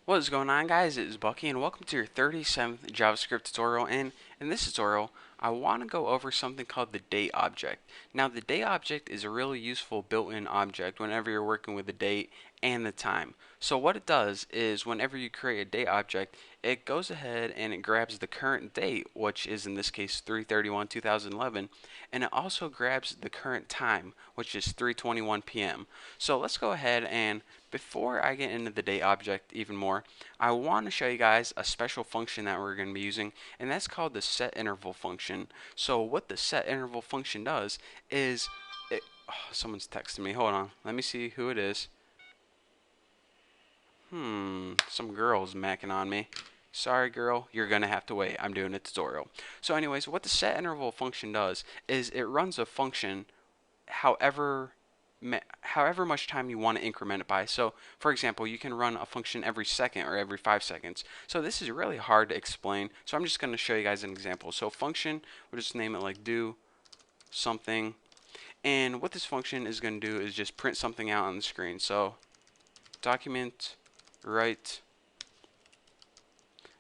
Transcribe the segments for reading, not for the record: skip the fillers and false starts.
What is going on, guys? It is Bucky and welcome to your 37th JavaScript tutorial. And in this tutorial I want to go over something called the date object. Now the date object is a really useful built-in object whenever you're working with the date and the time. So what it does is whenever you create a date object, it goes ahead and it grabs the current date, which is in this case 3/31/2011, and it also grabs the current time, which is 3:21 p.m. So let's go ahead and before I get into the date object even more, I want to show you guys a special function that we're going to be using, and that's called the set interval function. So what the set interval function does is someone's texting me. Hold on. Let me see who it is. Some girl's macking on me. Sorry, girl, you're going to have to wait. I'm doing a tutorial. So anyways, what the set interval function does is it runs a function however however much time you want to increment it by. So for example, you can run a function every second or every 5 seconds. So this is really hard to explain, so I'm just going to show you guys an example. So function, we'll just name it like do something, and what this function is going to do is just print something out on the screen. So document write,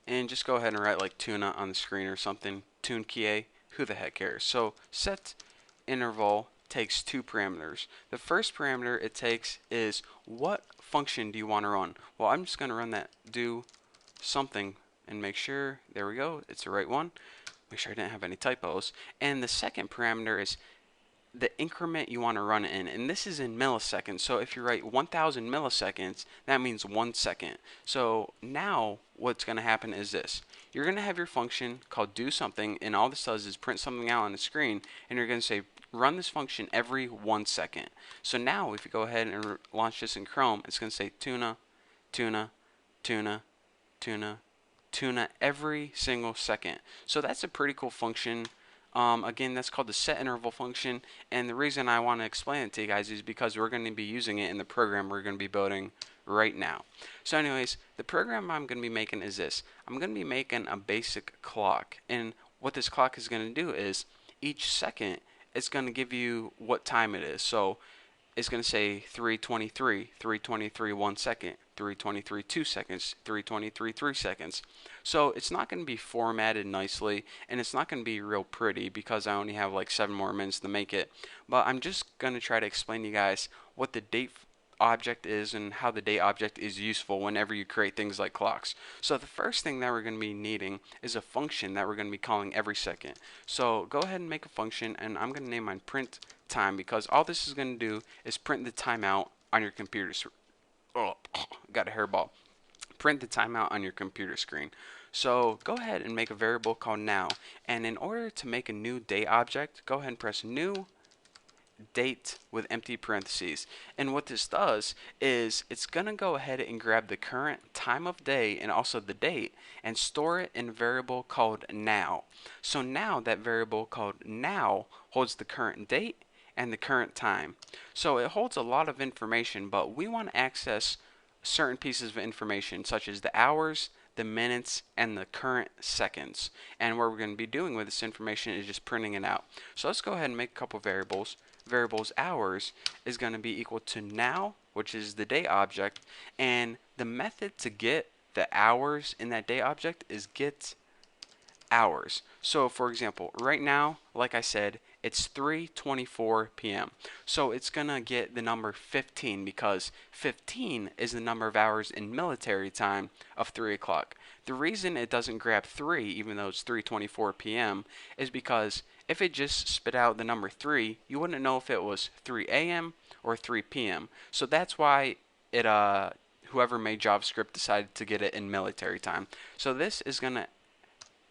and just go ahead and write like tuna on the screen or something, tune key, who the heck cares. So set interval takes two parameters. The first parameter it takes is what function do you want to run? Well, I'm just going to run that do something and make sure, there we go, it's the right one. Make sure I didn't have any typos. And the second parameter is the increment you want to run it in, and this is in milliseconds. So if you write 1000 milliseconds, that means 1 second. So now what's going to happen is this: you're going to have your function called do something, and all this does is print something out on the screen, and you're going to say run this function every 1 second. So now if you go ahead and launch this in Chrome, it's going to say tuna, tuna, tuna, tuna, tuna every single second. So that's a pretty cool function. Again, that's called the set interval function, and the reason I want to explain it to you guys is because we're going to be using it in the program we're going to be building right now. So anyways, the program I'm going to be making is this. I'm going to be making a basic clock, and what this clock is going to do is each second it's going to give you what time it is. So it's going to say 3:23, 3:23 1 second, 3:23 2 seconds, 3:23 3 seconds. So it's not going to be formatted nicely, and it's not going to be real pretty because I only have like 7 more minutes to make it. But I'm just going to try to explain to you guys what the date object is and how the date object is useful whenever you create things like clocks. So the first thing that we're going to be needing is a function that we're going to be calling every second. So go ahead and make a function, and I'm going to name mine print time, because all this is going to do is print the timeout on your computer. Oh, got a hairball. Print the timeout on your computer screen. So go ahead and make a variable called now, and in order to make a new date object, go ahead and press new date with empty parentheses. And what this does is it's going to go ahead and grab the current time of day and also the date and store it in a variable called now. So now that variable called now holds the current date and the current time. So it holds a lot of information, but we want to access certain pieces of information such as the hours, the minutes, and the current seconds. And what we're going to be doing with this information is just printing it out. So let's go ahead and make a couple variables. Variables hours is going to be equal to now, which is the date object, and the method to get the hours in that date object is get hours. So for example, right now, like I said, it's 3:24 p.m. So it's going to get the number 15 because 15 is the number of hours in military time of 3 o'clock. The reason it doesn't grab 3 even though it's 3:24 p.m. is because if it just spit out the number 3, you wouldn't know if it was 3 a.m. or 3 p.m. So that's why it whoever made JavaScript decided to get it in military time. So this is going to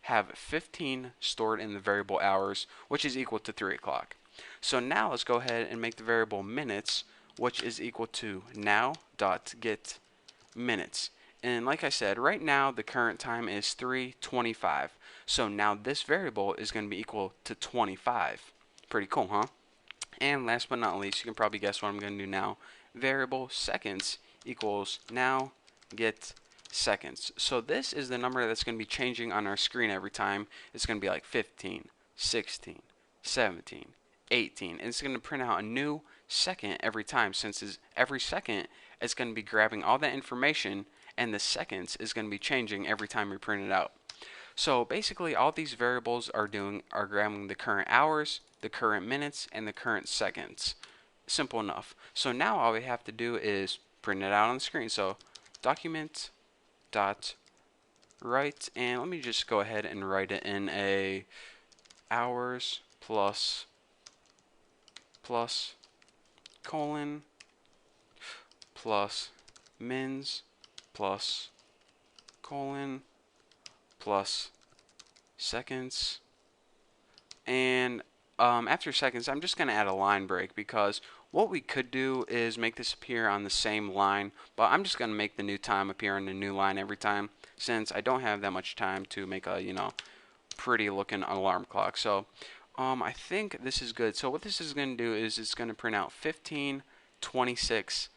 have 15 stored in the variable hours, which is equal to 3 o'clock. So now let's go ahead and make the variable minutes, which is equal to now.get minutes. And like I said, right now the current time is 3:25. So now this variable is going to be equal to 25. Pretty cool, huh? And last but not least, you can probably guess what I'm going to do now. Variable seconds equals now get seconds. So this is the number that's going to be changing on our screen every time. It's going to be like 15, 16, 17, 18. And it's going to print out a new second every time, since every second it's going to be grabbing all that information and the seconds is going to be changing every time we print it out. So basically all these variables are grabbing the current hours, the current minutes, and the current seconds. Simple enough. So now all we have to do is print it out on the screen. So document dot write, and let me just go ahead and write it in a hours plus colon plus mins plus colon plus seconds, and after seconds I'm just going to add a line break, because what we could do is make this appear on the same line, but I'm just going to make the new time appear on the new line every time, since I don't have that much time to make a pretty looking alarm clock. So I think this is good. So what this is going to do is it's going to print out 15, 26,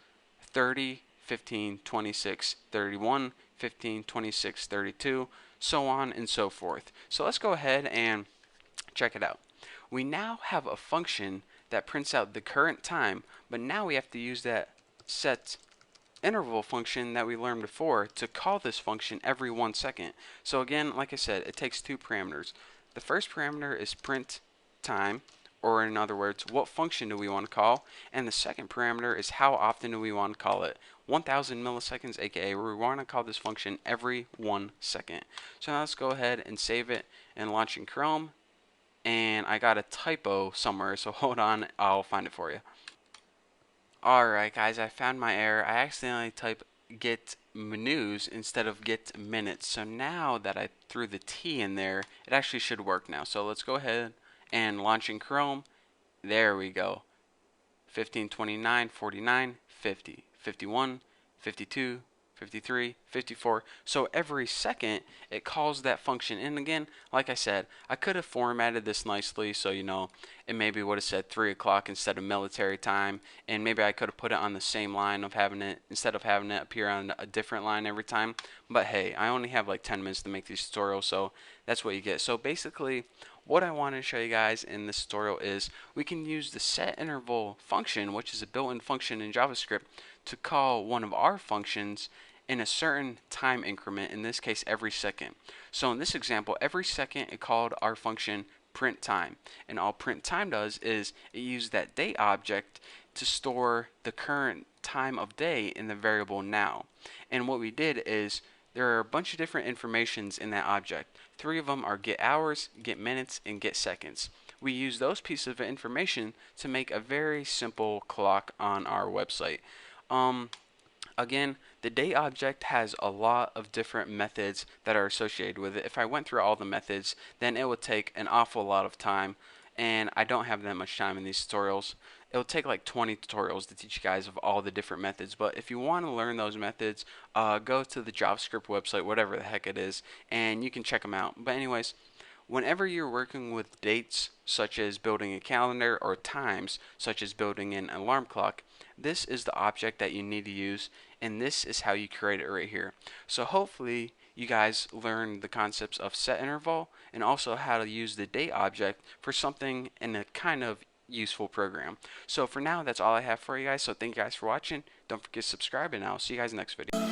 30, 15, 26, 31, 15, 26, 32, so on and so forth. So let's go ahead and check it out. We now have a function that prints out the current time, but now we have to use that set interval function that we learned before to call this function every 1 second. So again, like I said, it takes two parameters. The first parameter is print time, or in other words, what function do we want to call, and the second parameter is how often do we want to call it. 1000 milliseconds, aka we want to call this function every 1 second. So now let's go ahead and save it and launch in Chrome. And I got a typo somewhere, so hold on, I'll find it for you. Alright guys, I found my error. I accidentally typed get menus instead of get minutes. So now that I threw the T in there, it actually should work now. So let's go ahead and launch in Chrome. There we go. 15, 29, 49, 50, 51, 52, 53, 54. So every second it calls that function. And again, like I said, I could have formatted this nicely so it maybe would have said 3 o'clock instead of military time, and maybe I could have put it on the same line of having it instead of having it appear on a different line every time. But hey, I only have like 10 minutes to make these tutorials, so that's what you get. So basically what I want to show you guys in this tutorial is we can use the set interval function, which is a built-in function in JavaScript, to call one of our functions in a certain time increment, in this case every second. So in this example, every second it called our function print time, and all print time does is it uses that date object to store the current time of day in the variable now. And what we did is there are a bunch of different informations in that object. 3 of them are get hours, get minutes, and get seconds. We use those pieces of information to make a very simple clock on our website. Again, the date object has a lot of different methods that are associated with it. If I went through all the methods, then it would take an awful lot of time, and I don't have that much time in these tutorials. It will take like 20 tutorials to teach you guys of all the different methods, but if you want to learn those methods, go to the JavaScript website, whatever the heck it is, and you can check them out. But anyways, whenever you're working with dates, such as building a calendar, or times, such as building an alarm clock, this is the object that you need to use, and this is how you create it right here. So hopefully you guys learn the concepts of set interval and also how to use the date object for something in a kind of useful program. So for now, that's all I have for you guys. So thank you guys for watching. Don't forget to subscribe, and I'll see you guys in the next video.